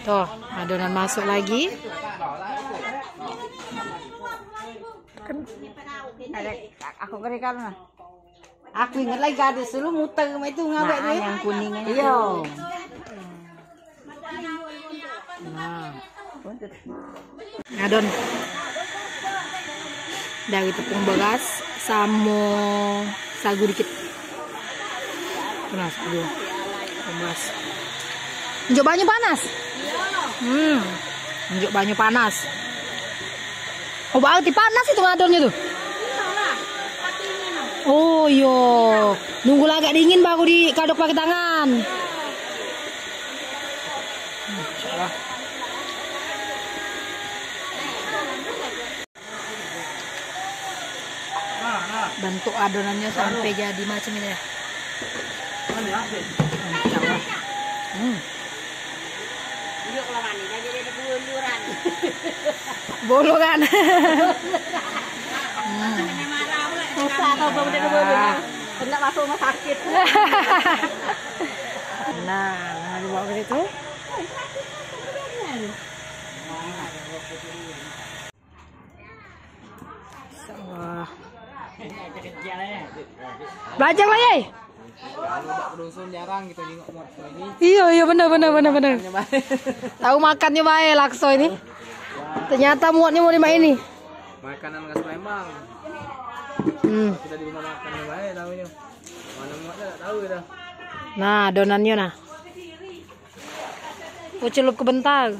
Tuh, adonan masuk lagi. Aku kerikan lah. Aku ingat lagi gadis dulu muter itu ngabek tuh. Yang kuningnya. Iya. Nah, ngadon dari tepung beras sama sagu dikit. Panas dulu. Beras. Njuk banyu panas. Njuk banyu panas. Oh, berarti panas itu ngadonnya tuh. Oh iya, nunggu agak dingin baru dikaduk pakai tangan. Bentuk adonannya sampai jadi macam ini ya. Bolongan. Hendak masuk rumah sakit. Nah, dibawa ke situ. Wah. Belajar lah, Yai. Kalau dusun jarang gitu nengok lakso ini. Iya benar. Tahu makannya baik lakso ini. Ternyata muatnya mau dimakan ini. Makanan khas Palembang. Sudah di rumah makannya baik tahunya. Mana muatnya tak tahu dah. Nah, adonannya nah. Oh, celup kebentar.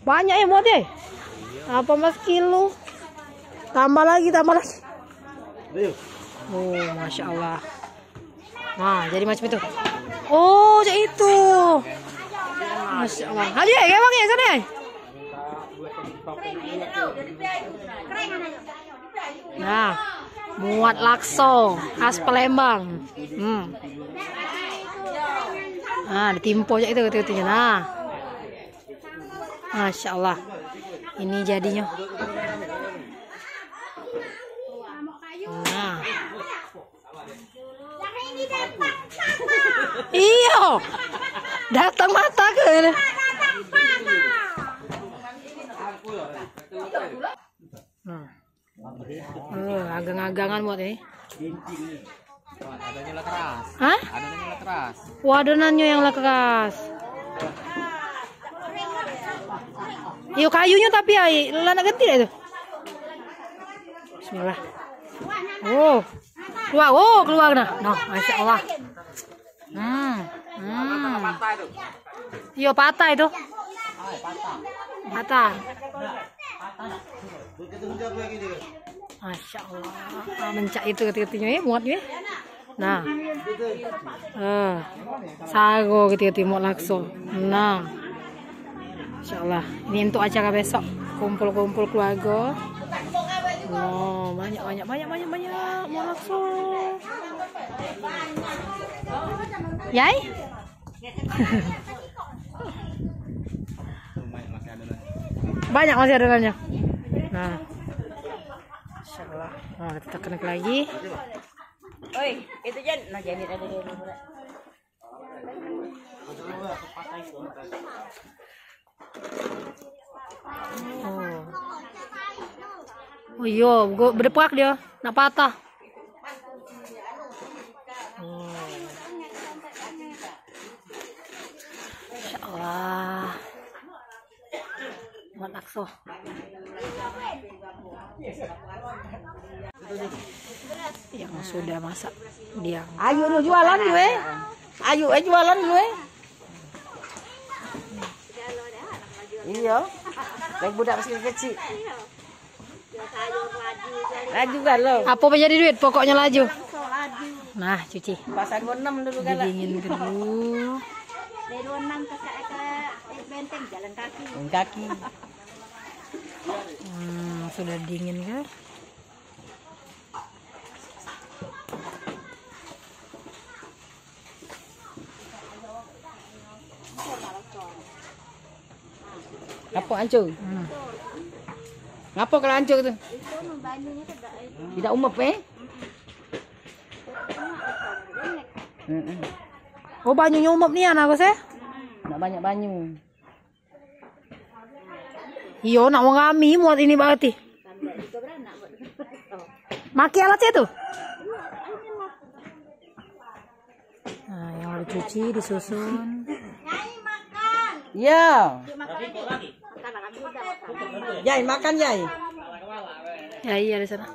Banyak ya muatnya. Apa mas kilo? Tambah lagi. Oh, masya Allah. Nah, jadi macam itu. Oh, jadi itu. Masya Allah. Ayo ya, kayak ya sana ya. Nah, muat lakso khas Palembang. Nah, ditimpo aja itu. Nah, masya Allah. Ini jadinya. Nah. Iyo, datang mata ke. Agang-agangan buat ini. Adonannya lah keras. Hah? Adonannya lah keras. Adonannya yang lah keras. Iyo kayunya tapi ay, lana ganti itu. Bismillah. Oh, keluar nah. Nah, masya Allah. Iyo patah itu. Patah. Masya Allah. Mencak itu ketika-ketiknya ya, muatnya. Nah. Sago ketika-ketik muat lakso. Nah. Masya Allah. Ini untuk acara besok. Kumpul-kumpul keluarga. Oh, banyak muat lakso. Yai? Banyak masih adonannya. Nah. Masya Allah. Nah, kita tekan lagi. Oi, itu Jan, nah jadi ada dulu. Oh iya, berdepak dia, nak patah. Masya Allah. Muat lakso. Yang sudah masak dia. Ayo lu jualan gue. Ayo jualan gue. Iya. Kayak budak masih kecil. Laju kan lo. Apa menjadi duit? Pokoknya laju. Nah, cuci. Pasar 26 dulu kan. Didinginkan dulu. Dari 26 ke Benteng jalan kaki. Jalan kaki. Sudah dingin kan? Apa hancur? Ngapa kalau hancur tuh? Itu banyunya tidak. Tidak umep Oh, banyu nyumop nih anak aku sih. Nggak banyak banyu. Iyo, nak mau ngami muat ini berarti. Maki alatnya tuh. Nah, yang udah cuci disusun. Ya. Yai makan Yai. Yai ada sana.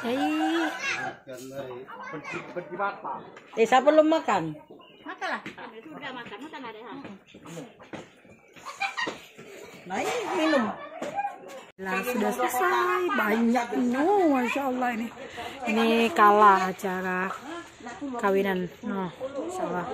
Yai. Siapa belum makan? Makanlah. Sudah makan, makan ada. Nah, ini minum. Nah, sudah selesai. Banyak no, masya Allah ini. Ini kalah acara kawinan. No, masya Allah.